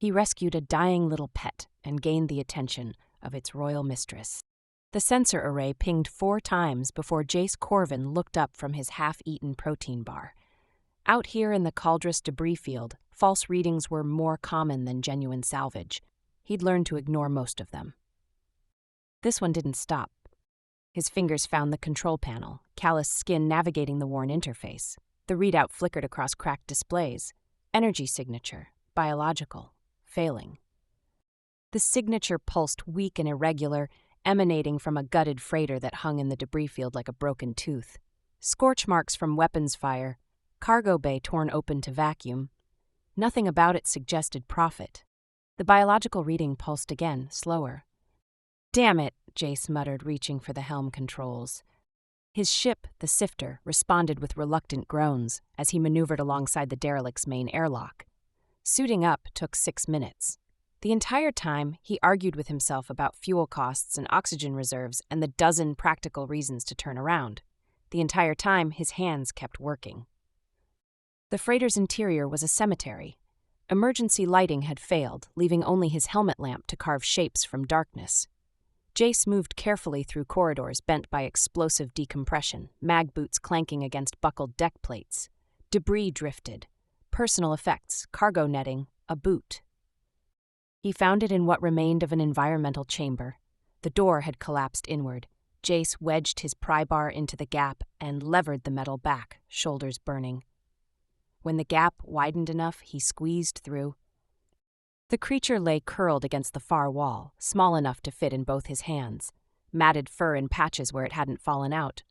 He rescued a dying little pet and gained the attention of its royal mistress. The sensor array pinged 4 times before Jace Corvin looked up from his half-eaten protein bar. Out here in the Caldrus debris field, false readings were more common than genuine salvage. He'd learned to ignore most of them. This one didn't stop. His fingers found the control panel, calloused skin navigating the worn interface. The readout flickered across cracked displays. Energy signature, biological, failing. The signature pulsed weak and irregular, emanating from a gutted freighter that hung in the debris field like a broken tooth. Scorch marks from weapons fire, cargo bay torn open to vacuum. Nothing about it suggested profit. The biological reading pulsed again, slower. "Damn it," Jace muttered, reaching for the helm controls. His ship, the Sifter, responded with reluctant groans as he maneuvered alongside the derelict's main airlock. Suiting up took 6 minutes. The entire time, he argued with himself about fuel costs and oxygen reserves and the dozen practical reasons to turn around. The entire time, his hands kept working. The freighter's interior was a cemetery. Emergency lighting had failed, leaving only his helmet lamp to carve shapes from darkness. Jace moved carefully through corridors bent by explosive decompression, mag boots clanking against buckled deck plates. Debris drifted. Personal effects, cargo netting, a boot. He found it in what remained of an environmental chamber. The door had collapsed inward. Jace wedged his pry bar into the gap and levered the metal back, shoulders burning. When the gap widened enough, he squeezed through. The creature lay curled against the far wall, small enough to fit in both his hands, matted fur in patches where it hadn't fallen out.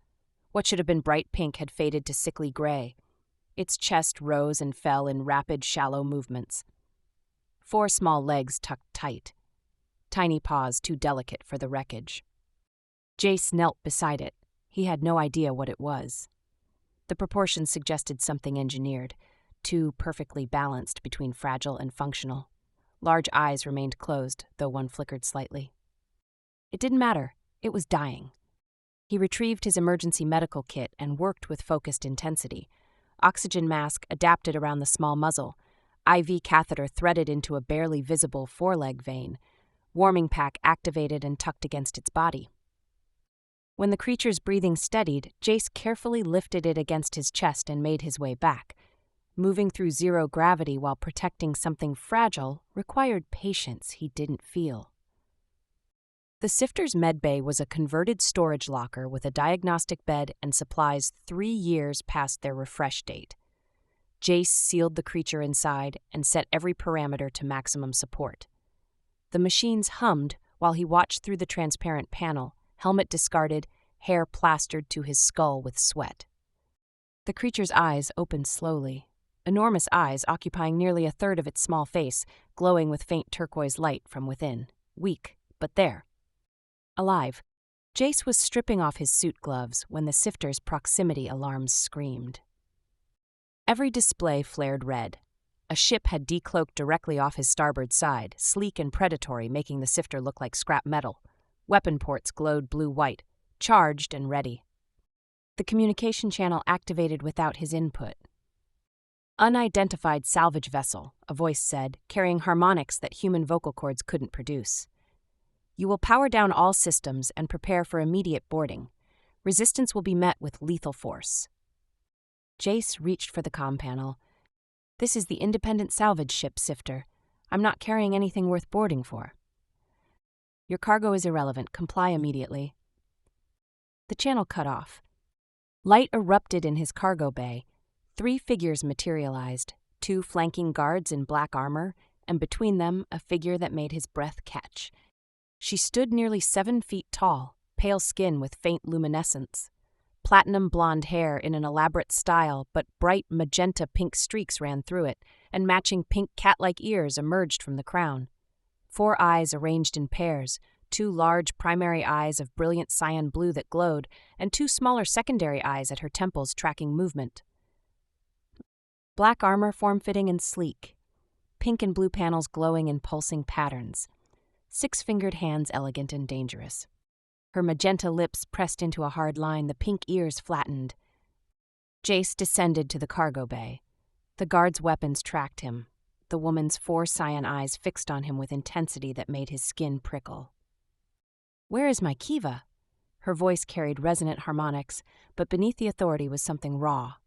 What should have been bright pink had faded to sickly gray. Its chest rose and fell in rapid, shallow movements. 4 small legs tucked tight. Tiny paws too delicate for the wreckage. Jace knelt beside it. He had no idea what it was. The proportions suggested something engineered, too perfectly balanced between fragile and functional. Large eyes remained closed, though one flickered slightly. It didn't matter. It was dying. He retrieved his emergency medical kit and worked with focused intensity. Oxygen mask adapted around the small muzzle. IV catheter threaded into a barely visible foreleg vein. Warming pack activated and tucked against its body. When the creature's breathing steadied, Jace carefully lifted it against his chest and made his way back. Moving through zero gravity while protecting something fragile required patience he didn't feel. The Sifter's medbay was a converted storage locker with a diagnostic bed and supplies 3 years past their refresh date. Jace sealed the creature inside and set every parameter to maximum support. The machines hummed while he watched through the transparent panel, helmet discarded, hair plastered to his skull with sweat. The creature's eyes opened slowly. Enormous eyes occupying nearly a third of its small face, glowing with faint turquoise light from within. Weak, but there. Alive. Jace was stripping off his suit gloves when the Sifter's proximity alarms screamed. Every display flared red. A ship had decloaked directly off his starboard side, sleek and predatory, making the Sifter look like scrap metal. Weapon ports glowed blue-white, charged and ready. The communication channel activated without his input. Unidentified salvage vessel, a voice said, carrying harmonics that human vocal cords couldn't produce. You will power down all systems and prepare for immediate boarding. Resistance will be met with lethal force. Jace reached for the comm panel. This is the independent salvage ship, Sifter. I'm not carrying anything worth boarding for. Your cargo is irrelevant. Comply immediately. The channel cut off. Light erupted in his cargo bay. 3 figures materialized, 2 flanking guards in black armor, and between them a figure that made his breath catch. She stood nearly 7 feet tall, pale skin with faint luminescence. Platinum blonde hair in an elaborate style, but bright magenta pink streaks ran through it, and matching pink cat-like ears emerged from the crown. 4 eyes arranged in pairs, 2 large primary eyes of brilliant cyan blue that glowed, and 2 smaller secondary eyes at her temples tracking movement. Black armor form-fitting and sleek. Pink and blue panels glowing in pulsing patterns. 6-fingered hands elegant and dangerous. Her magenta lips pressed into a hard line, the pink ears flattened. Jace descended to the cargo bay. The guards' weapons tracked him. the woman's 4 cyan eyes fixed on him with intensity that made his skin prickle. "Where is my Kiva?" Her voice carried resonant harmonics, but beneath the authority was something raw.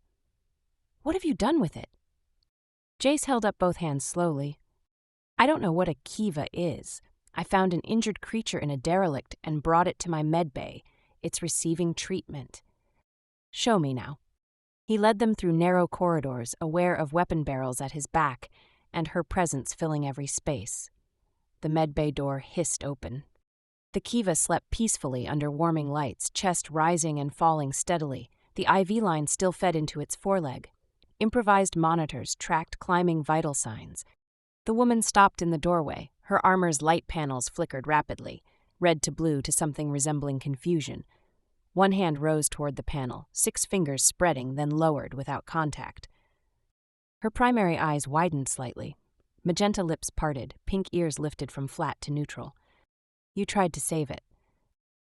"What have you done with it?" Jace held up both hands slowly. "I don't know what a Kiva is. I found an injured creature in a derelict and brought it to my medbay. It's receiving treatment." "Show me now." He led them through narrow corridors, aware of weapon barrels at his back and her presence filling every space. The medbay door hissed open. The Kiva slept peacefully under warming lights, chest rising and falling steadily. The IV line still fed into its foreleg. Improvised monitors tracked climbing vital signs. The woman stopped in the doorway. Her armor's light panels flickered rapidly, red to blue to something resembling confusion. One hand rose toward the panel, 6 fingers spreading, then lowered without contact. Her primary eyes widened slightly. Magenta lips parted, pink ears lifted from flat to neutral. "You tried to save it."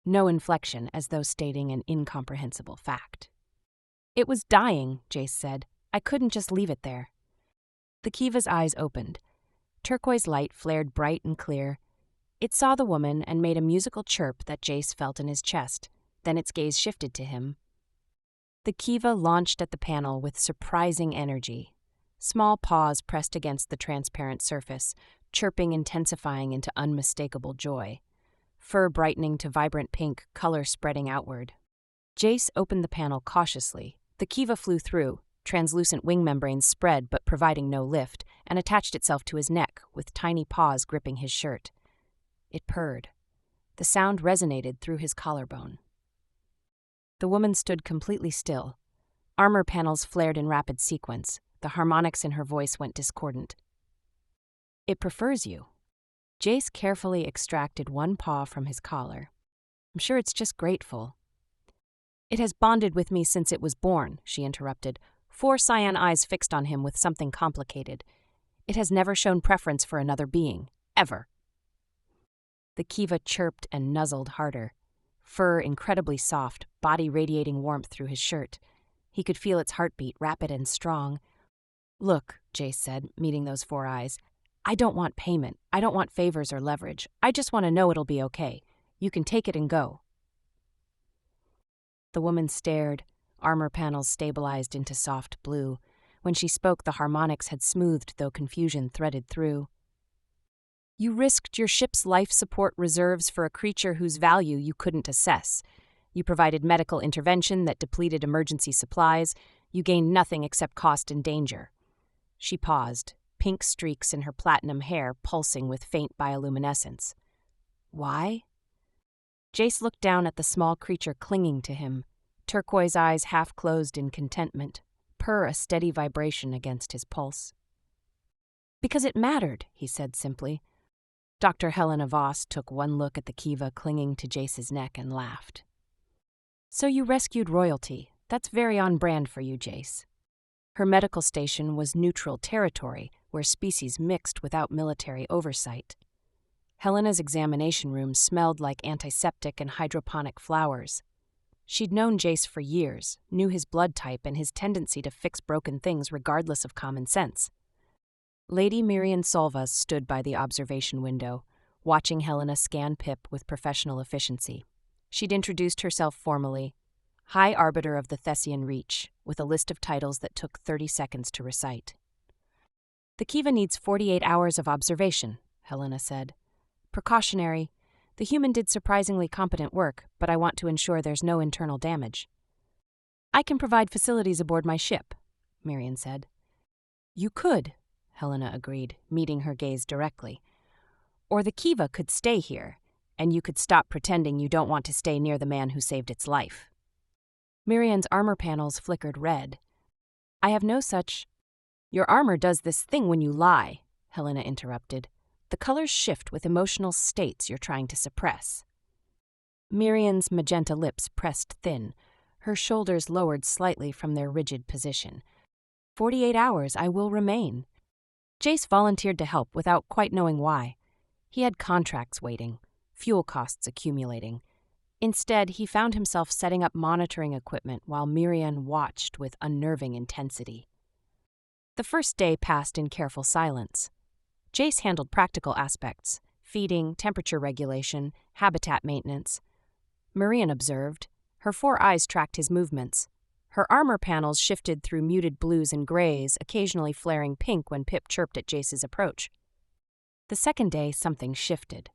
No inflection, as though stating an incomprehensible fact. "It was dying," Jace said. "I couldn't just leave it there." The Kiva's eyes opened. Turquoise light flared bright and clear. It saw the woman and made a musical chirp that Jace felt in his chest. Then its gaze shifted to him. The Kiva launched at the panel with surprising energy. Small paws pressed against the transparent surface, chirping intensifying into unmistakable joy. Fur brightening to vibrant pink, color spreading outward. Jace opened the panel cautiously. The Kiva flew through, translucent wing membranes spread but providing no lift, and attached itself to his neck, with tiny paws gripping his shirt. It purred. The sound resonated through his collarbone. The woman stood completely still. Armor panels flared in rapid sequence. The harmonics in her voice went discordant. "It prefers you." Jace carefully extracted one paw from his collar. "I'm sure it's just grateful." "It has bonded with me since it was born," she interrupted, 4 cyan eyes fixed on him with something complicated. "It has never shown preference for another being. Ever." The Kiva chirped and nuzzled harder. Fur incredibly soft, body radiating warmth through his shirt. He could feel its heartbeat, rapid and strong. "Look," Jace said, meeting those 4 eyes. "I don't want payment. I don't want favors or leverage. I just want to know it'll be okay. You can take it and go." The woman stared, armor panels stabilized into soft blue. When she spoke, the harmonics had smoothed, though confusion threaded through. "You risked your ship's life support reserves for a creature whose value you couldn't assess. You provided medical intervention that depleted emergency supplies. You gained nothing except cost and danger." She paused, pink streaks in her platinum hair pulsing with faint bioluminescence. "Why?" Jace looked down at the small creature clinging to him, turquoise eyes half closed in contentment, purr a steady vibration against his pulse. "Because it mattered," he said simply. Dr. Helena Voss took one look at the Kiva clinging to Jace's neck and laughed. "So you rescued royalty. That's very on brand for you, Jace." Her medical station was neutral territory where species mixed without military oversight. Helena's examination room smelled like antiseptic and hydroponic flowers. She'd known Jace for years, knew his blood type and his tendency to fix broken things regardless of common sense. Lady Miriam Solvas stood by the observation window, watching Helena scan Pip with professional efficiency. She'd introduced herself formally, High Arbiter of the Thessian Reach, with a list of titles that took 30 seconds to recite. "The Kiva needs 48 hours of observation," Helena said. "Precautionary. The human did surprisingly competent work, but I want to ensure there's no internal damage." "I can provide facilities aboard my ship," Miriam said. "You could," Helena agreed, meeting her gaze directly. "Or the Kiva could stay here, and you could stop pretending you don't want to stay near the man who saved its life." Miriam's armor panels flickered red. "I have no such—" "Your armor does this thing when you lie," Helena interrupted. "The colors shift with emotional states you're trying to suppress." Miriam's magenta lips pressed thin. Her shoulders lowered slightly from their rigid position. 48 hours I will remain." Jace volunteered to help without quite knowing why. He had contracts waiting, fuel costs accumulating. Instead, he found himself setting up monitoring equipment while Miriam watched with unnerving intensity. The first day passed in careful silence. Jace handled practical aspects: feeding, temperature regulation, habitat maintenance. Marian observed. Her 4 eyes tracked his movements. Her armor panels shifted through muted blues and grays, occasionally flaring pink when Pip chirped at Jace's approach. The second day, something shifted.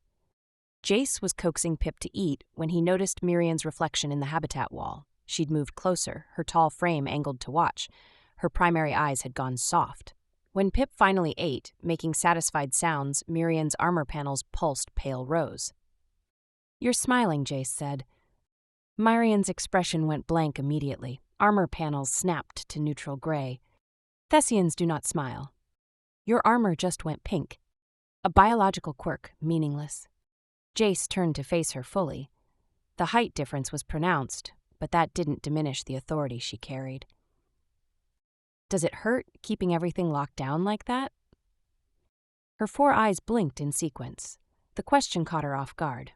Jace was coaxing Pip to eat when he noticed Mirian's reflection in the habitat wall. She'd moved closer, her tall frame angled to watch. Her primary eyes had gone soft. When Pip finally ate, making satisfied sounds, Mirian's armor panels pulsed pale rose. "You're smiling," Jace said. Mirian's expression went blank immediately. Armor panels snapped to neutral gray. "Thessians do not smile. Your armor just went pink. A biological quirk, meaningless." Jace turned to face her fully. The height difference was pronounced, but that didn't diminish the authority she carried. "Does it hurt, keeping everything locked down like that?" Her 4 eyes blinked in sequence. The question caught her off guard.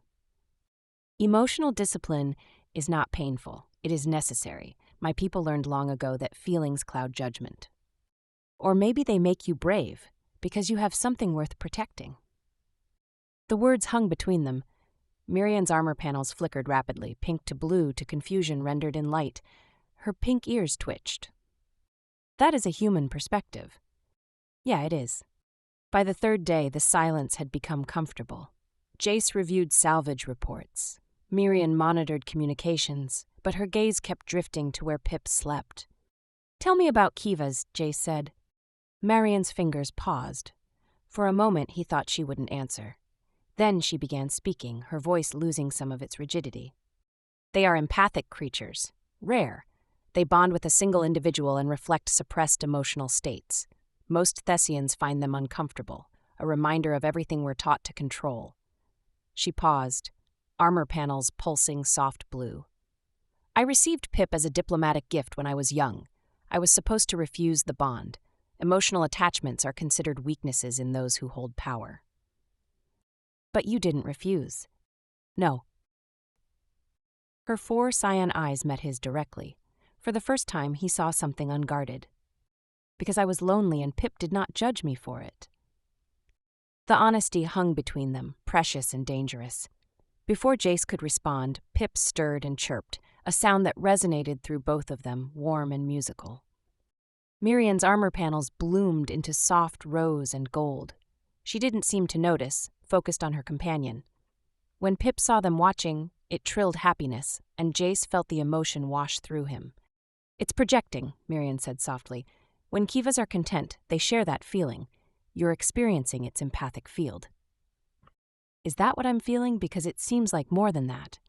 "Emotional discipline is not painful. It is necessary. My people learned long ago that feelings cloud judgment. Or maybe they make you brave, because you have something worth protecting." The words hung between them. Mirian's armor panels flickered rapidly, pink to blue to confusion rendered in light. Her pink ears twitched. "That is a human perspective." "Yeah, it is." By the 3rd day, the silence had become comfortable. Jace reviewed salvage reports. Mirian monitored communications, but her gaze kept drifting to where Pip slept. "Tell me about Kivas," Jace said. Marian's fingers paused. For a moment, he thought she wouldn't answer. Then she began speaking, her voice losing some of its rigidity. "They are empathic creatures. Rare. They bond with a single individual and reflect suppressed emotional states. Most Thessians find them uncomfortable, a reminder of everything we're taught to control." She paused, armor panels pulsing soft blue. "I received Pip as a diplomatic gift when I was young. I was supposed to refuse the bond. Emotional attachments are considered weaknesses in those who hold power." "But you didn't refuse." "No." Her 4 cyan eyes met his directly. For the first time, he saw something unguarded. "Because I was lonely and Pip did not judge me for it." The honesty hung between them, precious and dangerous. Before Jace could respond, Pip stirred and chirped, a sound that resonated through both of them, warm and musical. Mirian's armor panels bloomed into soft rose and gold. She didn't seem to notice, focused on her companion. When Pip saw them watching, it trilled happiness, and Jace felt the emotion wash through him. "It's projecting," Mirian said softly. "When Kivas are content, they share that feeling. You're experiencing its empathic field." "Is that what I'm feeling? Because it seems like more than that."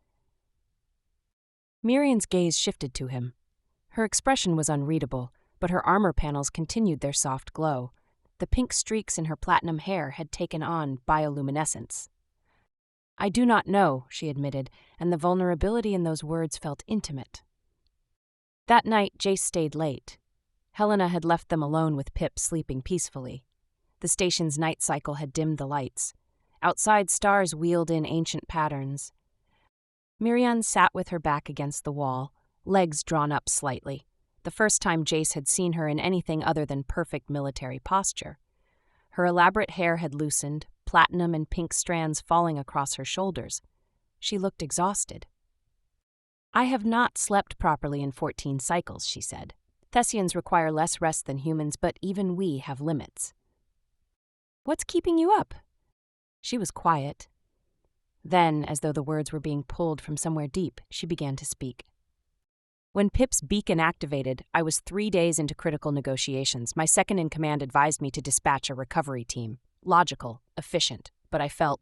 Mirian's gaze shifted to him. Her expression was unreadable, but her armor panels continued their soft glow. The pink streaks in her platinum hair had taken on bioluminescence. "I do not know," she admitted, and the vulnerability in those words felt intimate. That night, Jace stayed late. Helena had left them alone with Pip sleeping peacefully. The station's night cycle had dimmed the lights. Outside, stars wheeled in ancient patterns. Miriam sat with her back against the wall, legs drawn up slightly, the first time Jace had seen her in anything other than perfect military posture. Her elaborate hair had loosened, platinum and pink strands falling across her shoulders. She looked exhausted. "I have not slept properly in 14 cycles," she said. "Thessians require less rest than humans, but even we have limits." "What's keeping you up?" She was quiet. Then, as though the words were being pulled from somewhere deep, she began to speak. "When Pip's beacon activated, I was 3 days into critical negotiations. My second-in-command advised me to dispatch a recovery team. Logical, efficient, but I felt..."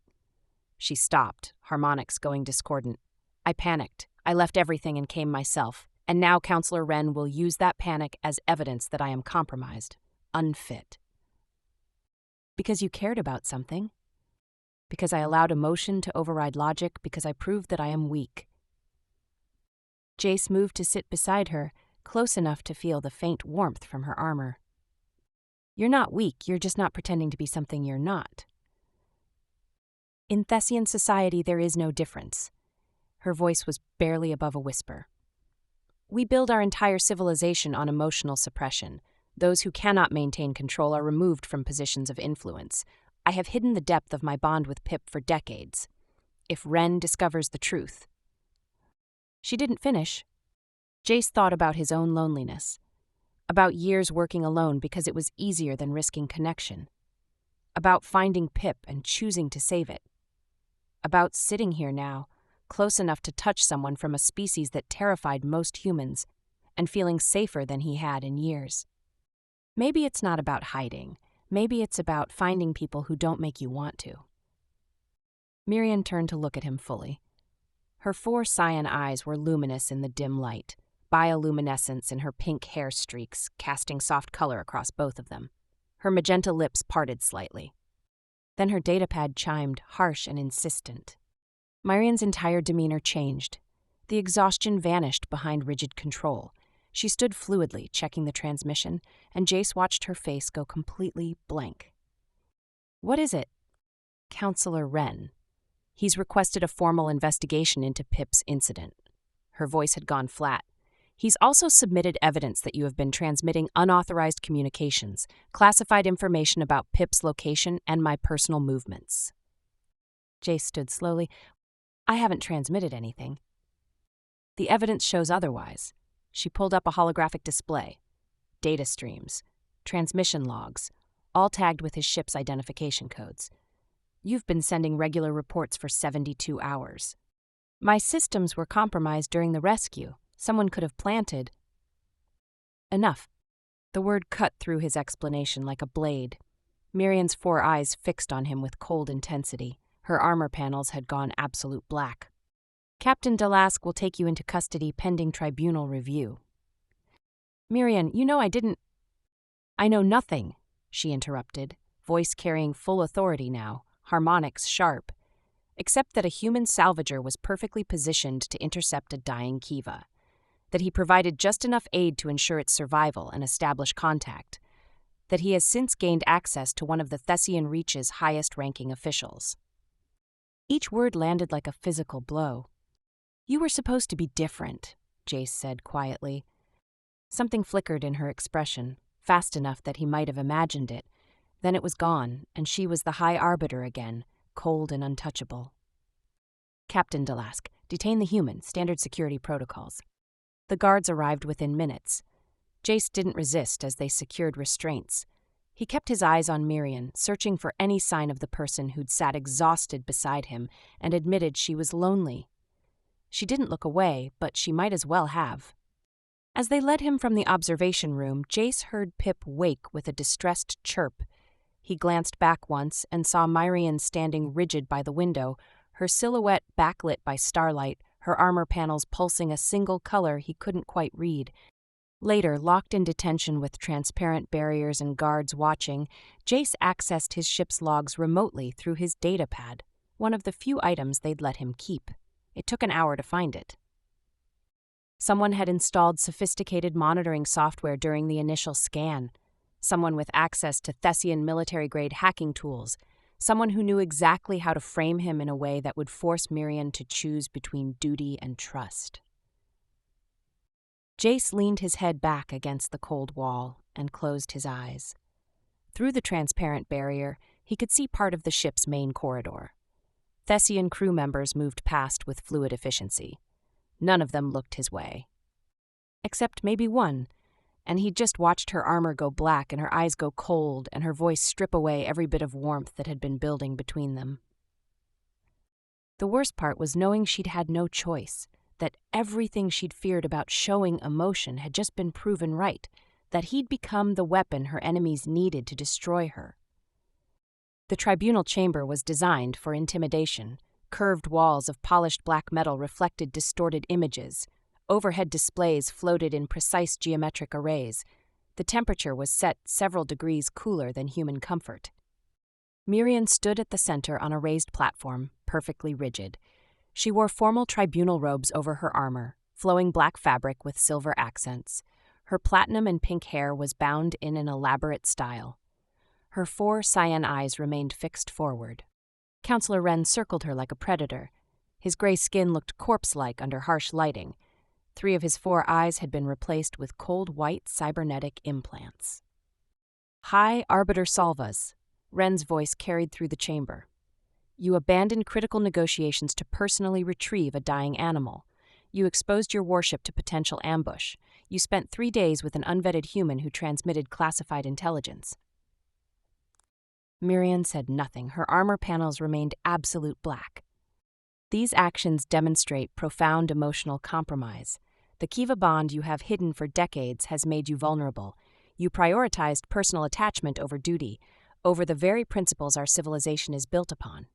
She stopped, harmonics going discordant. "I panicked. I left everything and came myself. And now Counselor Wren will use that panic as evidence that I am compromised, unfit." "Because you cared about something?" "Because I allowed emotion to override logic, because I proved that I am weak." Jace moved to sit beside her, close enough to feel the faint warmth from her armor. "You're not weak, you're just not pretending to be something you're not." "In Thessian society, there is no difference." Her voice was barely above a whisper. "We build our entire civilization on emotional suppression. Those who cannot maintain control are removed from positions of influence. I have hidden the depth of my bond with Pip for decades. If Ren discovers the truth. She didn't finish. Jace thought about his own loneliness, about years working alone because it was easier than risking connection, about finding Pip and choosing to save it, about sitting here now, close enough to touch someone from a species that terrified most humans, and feeling safer than he had in years. Maybe it's not about hiding. Maybe it's about finding people who don't make you want to. Miriam turned to look at him fully. Her 4 cyan eyes were luminous in the dim light, bioluminescence in her pink hair streaks casting soft color across both of them. Her magenta lips parted slightly. Then her datapad chimed, harsh and insistent. Miriam's entire demeanor changed. The exhaustion vanished behind rigid control. She stood fluidly, checking the transmission, and Jace watched her face go completely blank. "What is it?" "Counselor Wren. He's requested a formal investigation into Pip's incident." Her voice had gone flat. "He's also submitted evidence that you have been transmitting unauthorized communications, classified information about Pip's location, and my personal movements." Jace stood slowly. "I haven't transmitted anything." "The evidence shows otherwise." She pulled up a holographic display. Data streams, transmission logs, all tagged with his ship's identification codes. "You've been sending regular reports for 72 hours. My systems were compromised during the rescue. Someone could have planted." "Enough." The word cut through his explanation like a blade. Miriam's 4 eyes fixed on him with cold intensity. Her armor panels had gone absolute black. "Captain Delask will take you into custody pending tribunal review." "Miriam, you know I didn't—" "I know nothing," she interrupted, voice carrying full authority now, harmonics sharp, except that a human salvager was perfectly positioned to intercept a dying Kiva, that he provided just enough aid to ensure its survival and establish contact, that he has since gained access to one of the Thessian Reach's highest-ranking officials. Each word landed like a physical blow. "You were supposed to be different," Jace said quietly. Something flickered in her expression, fast enough that he might have imagined it. Then it was gone, and she was the High Arbiter again, cold and untouchable. "Captain Delask, detain the human, standard security protocols." The guards arrived within minutes. Jace didn't resist as they secured restraints. He kept his eyes on Miriam, searching for any sign of the person who'd sat exhausted beside him and admitted she was lonely. She didn't look away, but she might as well have. As they led him from the observation room, Jace heard Pip wake with a distressed chirp. He glanced back once and saw Miriam standing rigid by the window, her silhouette backlit by starlight, her armor panels pulsing a single color he couldn't quite read. Later, locked in detention with transparent barriers and guards watching, Jace accessed his ship's logs remotely through his datapad, one of the few items they'd let him keep. It took an hour to find it. Someone had installed sophisticated monitoring software during the initial scan. Someone with access to Thessian military-grade hacking tools. Someone who knew exactly how to frame him in a way that would force Miriam to choose between duty and trust. Jace leaned his head back against the cold wall and closed his eyes. Through the transparent barrier, he could see part of the ship's main corridor. Thessian crew members moved past with fluid efficiency. None of them looked his way. Except maybe one, and he'd just watched her armor go black and her eyes go cold and her voice strip away every bit of warmth that had been building between them. The worst part was knowing she'd had no choice, that everything she'd feared about showing emotion had just been proven right, that he'd become the weapon her enemies needed to destroy her. The tribunal chamber was designed for intimidation. Curved walls of polished black metal reflected distorted images. Overhead displays floated in precise geometric arrays. The temperature was set several degrees cooler than human comfort. Miriam stood at the center on a raised platform, perfectly rigid. She wore formal tribunal robes over her armor, flowing black fabric with silver accents. Her platinum and pink hair was bound in an elaborate style. Her 4 cyan eyes remained fixed forward. Counselor Wren circled her like a predator. His gray skin looked corpse-like under harsh lighting. 3 of his 4 eyes had been replaced with cold white cybernetic implants. High Arbiter Salvas, Ren's voice carried through the chamber. You abandoned critical negotiations to personally retrieve a dying animal. You exposed your warship to potential ambush. You spent 3 days with an unvetted human who transmitted classified intelligence. Miriam said nothing. Her armor panels remained absolute black. These actions demonstrate profound emotional compromise. The Kiva bond you have hidden for decades has made you vulnerable. You prioritized personal attachment over duty, over the very principles our civilization is built upon.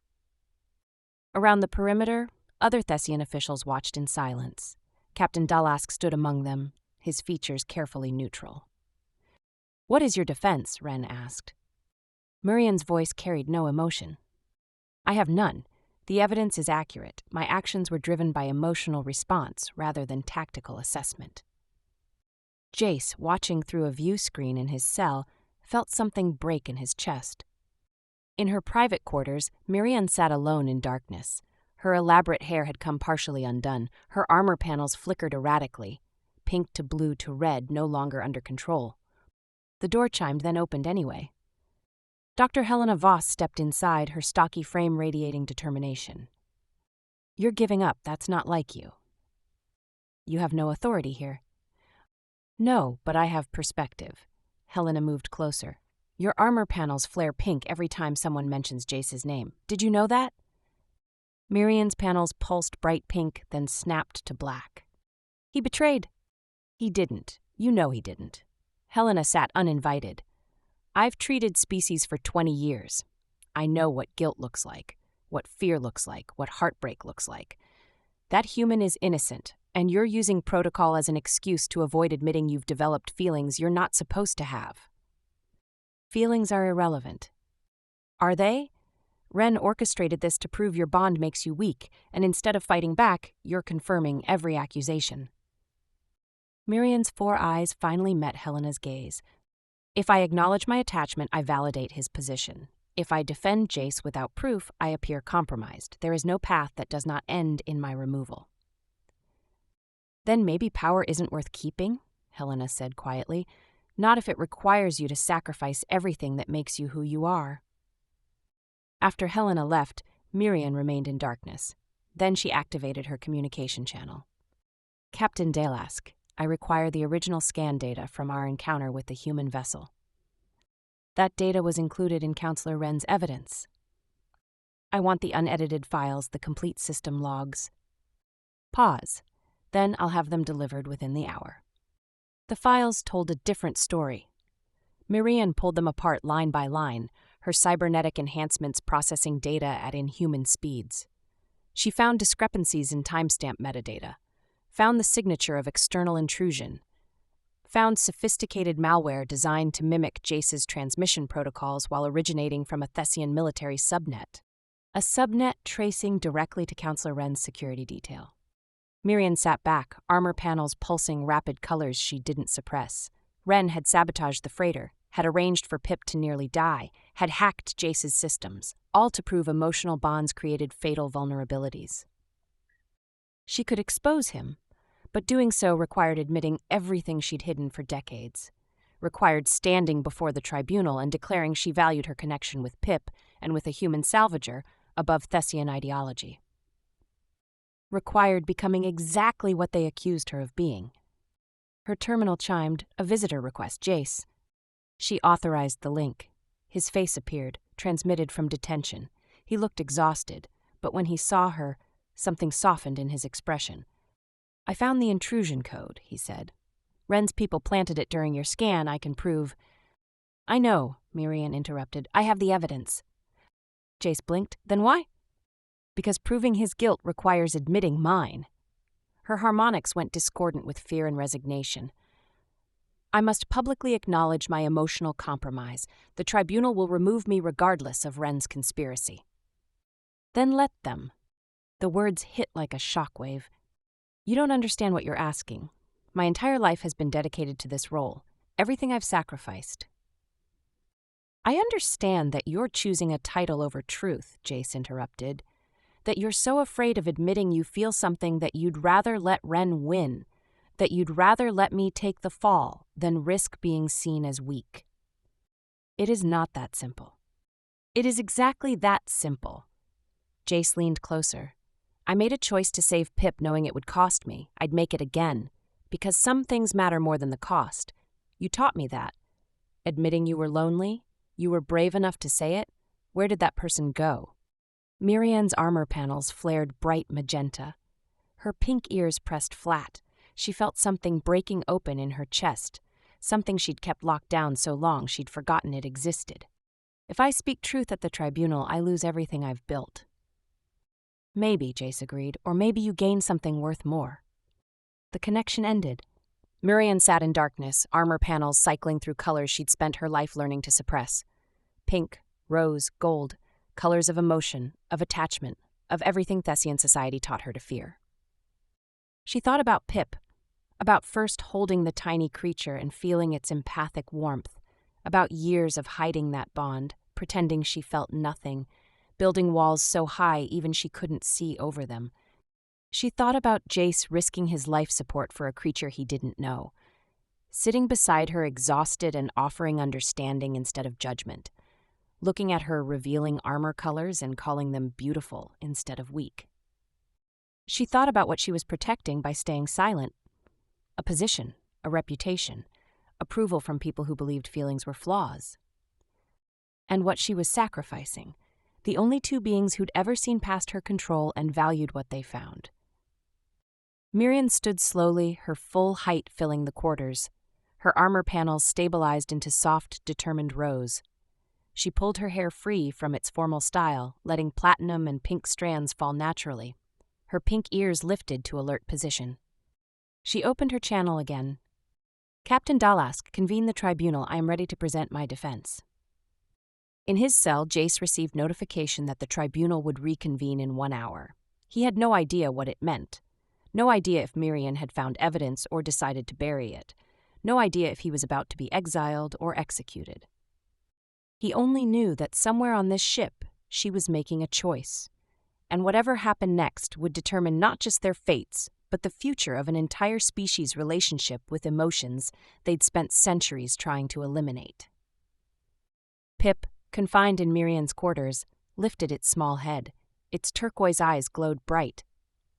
Around the perimeter, other Thessian officials watched in silence. Captain Dalask stood among them, his features carefully neutral. "What is your defense?" Ren asked. Murian's voice carried no emotion. "I have none. The evidence is accurate. My actions were driven by emotional response rather than tactical assessment." Jace, watching through a view screen in his cell, felt something break in his chest. In her private quarters, Miriam sat alone in darkness. Her elaborate hair had come partially undone. Her armor panels flickered erratically, pink to blue to red, no longer under control. The door chimed, then opened anyway. Dr. Helena Voss stepped inside, her stocky frame radiating determination. "You're giving up. That's not like you." "You have no authority here." "No, but I have perspective." Helena moved closer. "Your armor panels flare pink every time someone mentions Jace's name. Did you know that?" Miriam's panels pulsed bright pink, then snapped to black. "He betrayed." "He didn't. You know he didn't." Helena sat uninvited. "I've treated species for 20 years. I know what guilt looks like, what fear looks like, what heartbreak looks like. That human is innocent, and you're using protocol as an excuse to avoid admitting you've developed feelings you're not supposed to have." "Feelings are irrelevant." "Are they?" Ren orchestrated this to prove your bond makes you weak, and instead of fighting back, you're confirming every accusation. Miriam's 4 eyes finally met Helena's gaze. "If I acknowledge my attachment, I validate his position. If I defend Jace without proof, I appear compromised. There is no path that does not end in my removal." "Then maybe power isn't worth keeping," Helena said quietly. "Not if it requires you to sacrifice everything that makes you who you are." After Helena left, Miriam remained in darkness. Then she activated her communication channel. "Captain Dalask, I require the original scan data from our encounter with the human vessel." "That data was included in Counselor Ren's evidence." "I want the unedited files, the complete system logs." "Pause. Then I'll have them delivered within the hour." The files told a different story. Miriam pulled them apart line by line, her cybernetic enhancements processing data at inhuman speeds. She found discrepancies in timestamp metadata, found the signature of external intrusion, found sophisticated malware designed to mimic Jace's transmission protocols while originating from a Thessian military subnet. A subnet tracing directly to Counselor Ren's security detail. Miriam sat back, armor panels pulsing rapid colors she didn't suppress. Ren had sabotaged the freighter, had arranged for Pip to nearly die, had hacked Jace's systems, all to prove emotional bonds created fatal vulnerabilities. She could expose him, but doing so required admitting everything she'd hidden for decades, required standing before the tribunal and declaring she valued her connection with Pip and with a human salvager above Thessian ideology, required becoming exactly what they accused her of being. Her terminal chimed, a visitor request, Jace. She authorized the link. His face appeared, transmitted from detention. He looked exhausted, but when he saw her, something softened in his expression. "I found the intrusion code," he said. "Ren's people planted it during your scan, I can prove—" "I know," Miriam interrupted. "I have the evidence." Jace blinked. "Then why?" "Because proving his guilt requires admitting mine." Her harmonics went discordant with fear and resignation. "I must publicly acknowledge my emotional compromise. The tribunal will remove me regardless of Ren's conspiracy." "Then let them." The words hit like a shockwave. "You don't understand what you're asking. My entire life has been dedicated to this role. Everything I've sacrificed." "I understand that you're choosing a title over truth," Jace interrupted. "That you're so afraid of admitting you feel something that you'd rather let Ren win, that you'd rather let me take the fall than risk being seen as weak." It is not that simple. It is exactly that simple. Jace leaned closer. I made a choice to save Pip knowing it would cost me. I'd make it again. Because some things matter more than the cost. You taught me that. Admitting you were lonely? You were brave enough to say it? Where did that person go? Mirian's armor panels flared bright magenta. Her pink ears pressed flat. She felt something breaking open in her chest, something she'd kept locked down so long she'd forgotten it existed. If I speak truth at the tribunal, I lose everything I've built. Maybe, Jace agreed, or maybe you gain something worth more. The connection ended. Mirian sat in darkness, armor panels cycling through colors she'd spent her life learning to suppress. Pink, rose, gold, colors of emotion, of attachment, of everything Thessian society taught her to fear. She thought about Pip, about first holding the tiny creature and feeling its empathic warmth, about years of hiding that bond, pretending she felt nothing, building walls so high even she couldn't see over them. She thought about Jace risking his life support for a creature he didn't know, sitting beside her exhausted and offering understanding instead of judgment, looking at her revealing armor colors and calling them beautiful instead of weak. She thought about what she was protecting by staying silent. A position, a reputation, approval from people who believed feelings were flaws. And what she was sacrificing, the only two beings who'd ever seen past her control and valued what they found. Mirian stood slowly, her full height filling the quarters. Her armor panels stabilized into soft, determined rows. She pulled her hair free from its formal style, letting platinum and pink strands fall naturally. Her pink ears lifted to alert position. She opened her channel again. Captain Dalask, convene the tribunal. I am ready to present my defense. In his cell, Jace received notification that the tribunal would reconvene in 1 hour. He had no idea what it meant. No idea if Mirian had found evidence or decided to bury it. No idea if he was about to be exiled or executed. He only knew that somewhere on this ship, she was making a choice. And whatever happened next would determine not just their fates, but the future of an entire species' relationship with emotions they'd spent centuries trying to eliminate. Pip, confined in Mirian's quarters, lifted its small head. Its turquoise eyes glowed bright.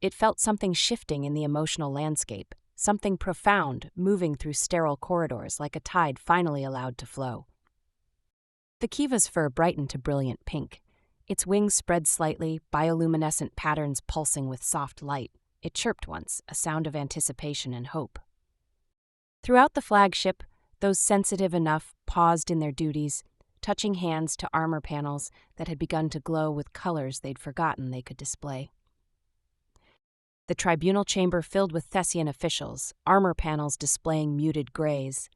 It felt something shifting in the emotional landscape, something profound moving through sterile corridors like a tide finally allowed to flow. The Kiva's fur brightened to brilliant pink. Its wings spread slightly, bioluminescent patterns pulsing with soft light. It chirped once, a sound of anticipation and hope. Throughout the flagship, those sensitive enough paused in their duties, touching hands to armor panels that had begun to glow with colors they'd forgotten they could display. The tribunal chamber filled with Thessian officials, armor panels displaying muted grays.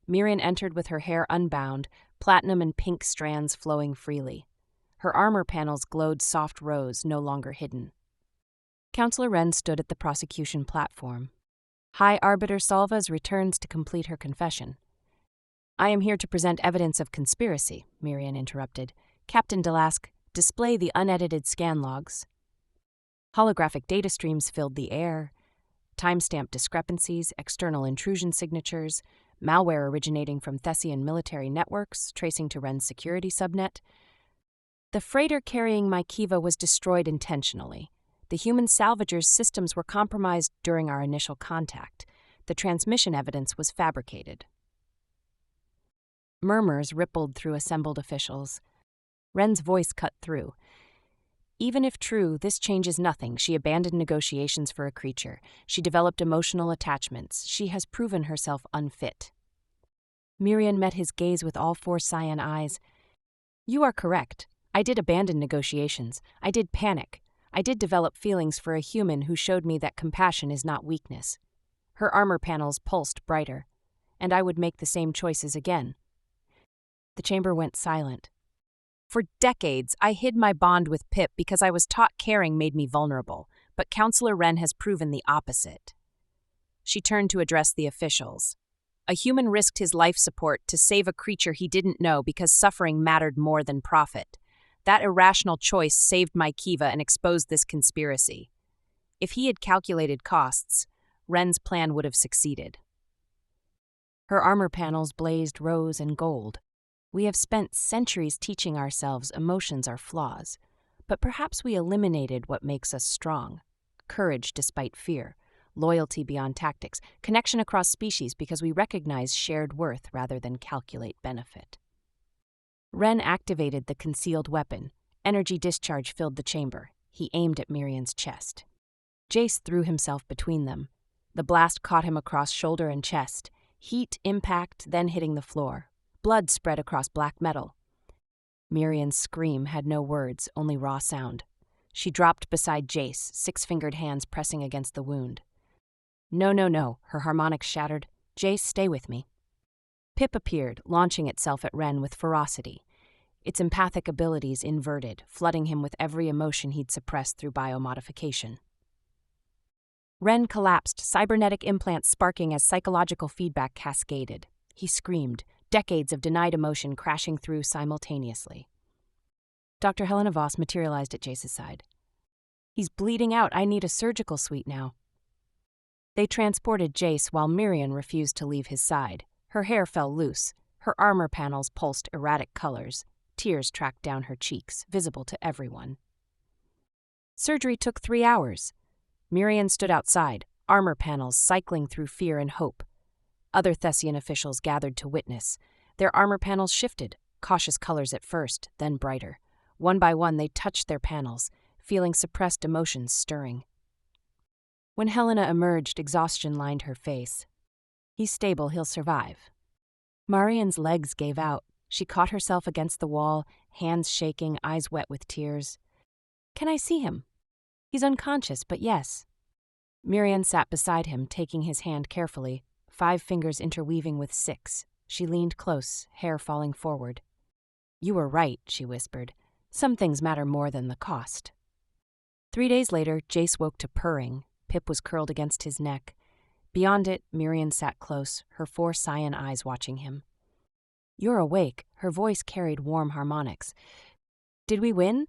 Mirian entered with her hair unbound, platinum and pink strands flowing freely. Her armor panels glowed soft rose, no longer hidden. Counselor Wren stood at the prosecution platform. High Arbiter Salvas returns to complete her confession. I am here to present evidence of conspiracy, Mirian interrupted. Captain Dalask, display the unedited scan logs. Holographic data streams filled the air. Timestamp discrepancies, external intrusion signatures, malware originating from Thessian military networks, tracing to Wren's security subnet. The freighter carrying my Kiva was destroyed intentionally. The human salvagers' systems were compromised during our initial contact. The transmission evidence was fabricated. Murmurs rippled through assembled officials. Wren's voice cut through. Even if true, this changes nothing. She abandoned negotiations for a creature. She developed emotional attachments. She has proven herself unfit. Mirian met his gaze with all four cyan eyes. You are correct. I did abandon negotiations. I did panic. I did develop feelings for a human who showed me that compassion is not weakness. Her armor panels pulsed brighter, and I would make the same choices again. The chamber went silent. For decades, I hid my bond with Pip because I was taught caring made me vulnerable, but Counselor Wren has proven the opposite. She turned to address the officials. A human risked his life support to save a creature he didn't know because suffering mattered more than profit. That irrational choice saved my Kiva and exposed this conspiracy. If he had calculated costs, Wren's plan would have succeeded. Her armor panels blazed rose and gold. We have spent centuries teaching ourselves emotions are flaws, but perhaps we eliminated what makes us strong. Courage despite fear, loyalty beyond tactics, connection across species because we recognize shared worth rather than calculate benefit. Ren activated the concealed weapon. Energy discharge filled the chamber. He aimed at Mirian's chest. Jace threw himself between them. The blast caught him across shoulder and chest. Heat, impact, then hitting the floor. Blood spread across black metal. Mirian's scream had no words, only raw sound. She dropped beside Jace, six-fingered hands pressing against the wound. No, no, no, her harmonics shattered. Jace, stay with me. Pip appeared, launching itself at Ren with ferocity. Its empathic abilities inverted, flooding him with every emotion he'd suppressed through biomodification. Ren collapsed, cybernetic implants sparking as psychological feedback cascaded. He screamed, decades of denied emotion crashing through simultaneously. Dr. Helena Voss materialized at Jace's side. He's bleeding out. I need a surgical suite now. They transported Jace while Mirian refused to leave his side. Her hair fell loose. Her armor panels pulsed erratic colors. Tears tracked down her cheeks, visible to everyone. Surgery took 3 hours. Mirian stood outside, armor panels cycling through fear and hope. Other Thessian officials gathered to witness. Their armor panels shifted, cautious colors at first, then brighter. One by one they touched their panels, feeling suppressed emotions stirring. When Helena emerged, exhaustion lined her face. He's stable, he'll survive. Marian's legs gave out. She caught herself against the wall, hands shaking, eyes wet with tears. Can I see him? He's unconscious, but yes. Mirian sat beside him, taking his hand carefully, 5 fingers interweaving with 6. She leaned close, hair falling forward. You were right, she whispered. Some things matter more than the cost. 3 days later, Jace woke to purring. Pip was curled against his neck. Beyond it, Mirian sat close, her 4 cyan eyes watching him. You're awake, her voice carried warm harmonics. Did we win?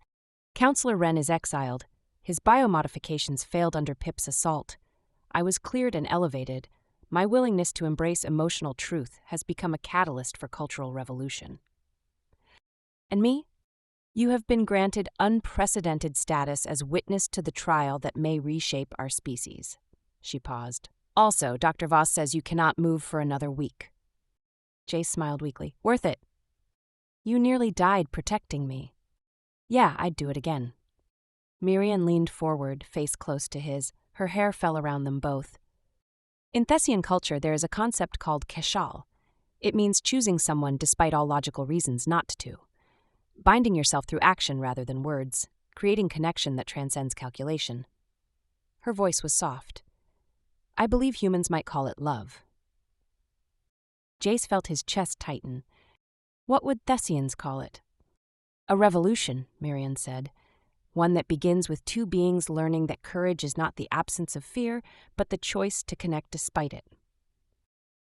Counselor Ren is exiled. His biomodifications failed under Pip's assault. I was cleared and elevated. My willingness to embrace emotional truth has become a catalyst for cultural revolution. And me? You have been granted unprecedented status as witness to the trial that may reshape our species. She paused. Also, Dr. Voss says you cannot move for another week. Jace smiled weakly. Worth it. You nearly died protecting me. Yeah, I'd do it again. Mirian leaned forward, face close to his. Her hair fell around them both. In Thessian culture, there is a concept called keshal. It means choosing someone despite all logical reasons not to. Binding yourself through action rather than words, creating connection that transcends calculation. Her voice was soft. I believe humans might call it love. Jace felt his chest tighten. What would Thessians call it? A revolution, Mirian said. One that begins with 2 beings learning that courage is not the absence of fear, but the choice to connect despite it.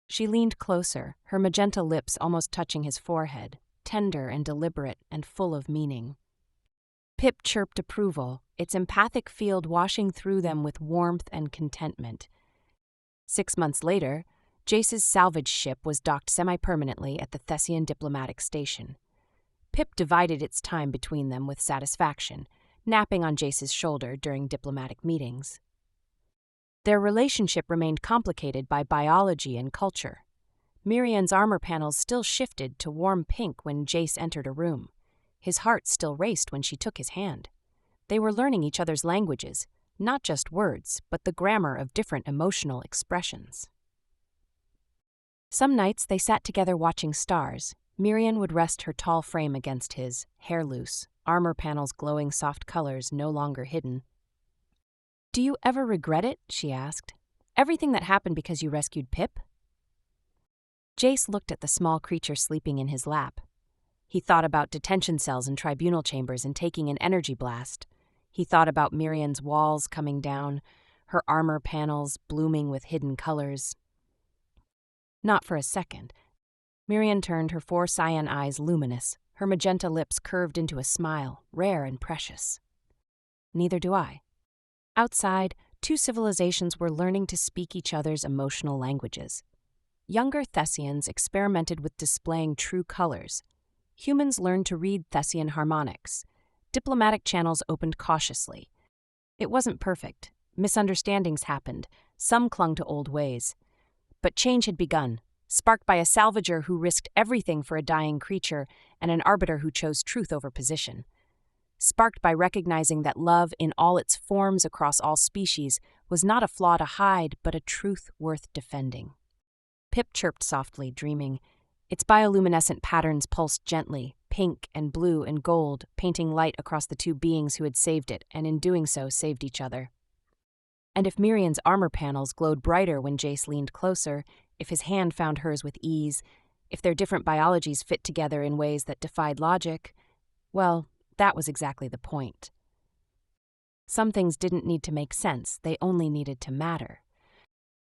She leaned closer, her magenta lips almost touching his forehead, tender and deliberate and full of meaning. Pip chirped approval, its empathic field washing through them with warmth and contentment. 6 months later, Jace's salvage ship was docked semi-permanently at the Thessian diplomatic station. Pip divided its time between them with satisfaction, napping on Jace's shoulder during diplomatic meetings. Their relationship remained complicated by biology and culture. Mirian's armor panels still shifted to warm pink when Jace entered a room. His heart still raced when she took his hand. They were learning each other's languages, not just words, but the grammar of different emotional expressions. Some nights they sat together watching stars. Mirian would rest her tall frame against his, hair loose, armor panels glowing soft colors no longer hidden. Do you ever regret it? She asked. Everything that happened because you rescued Pip? Jace looked at the small creature sleeping in his lap. He thought about detention cells and tribunal chambers and taking an energy blast. He thought about Mirian's walls coming down, her armor panels blooming with hidden colors. Not for a second. Mirian turned her 4 cyan eyes luminous, her magenta lips curved into a smile, rare and precious. Neither do I. Outside, 2 civilizations were learning to speak each other's emotional languages. Younger Thessians experimented with displaying true colors, humans learned to read Thessian harmonics. Diplomatic channels opened cautiously. It wasn't perfect. Misunderstandings happened. Some clung to old ways. But change had begun, sparked by a salvager who risked everything for a dying creature and an arbiter who chose truth over position. Sparked by recognizing that love in all its forms across all species was not a flaw to hide, but a truth worth defending. Pip chirped softly, dreaming. Its bioluminescent patterns pulsed gently, pink and blue and gold, painting light across the two beings who had saved it, and in doing so saved each other. And if Mirian's armor panels glowed brighter when Jace leaned closer, if his hand found hers with ease, if their different biologies fit together in ways that defied logic, well, that was exactly the point. Some things didn't need to make sense, they only needed to matter.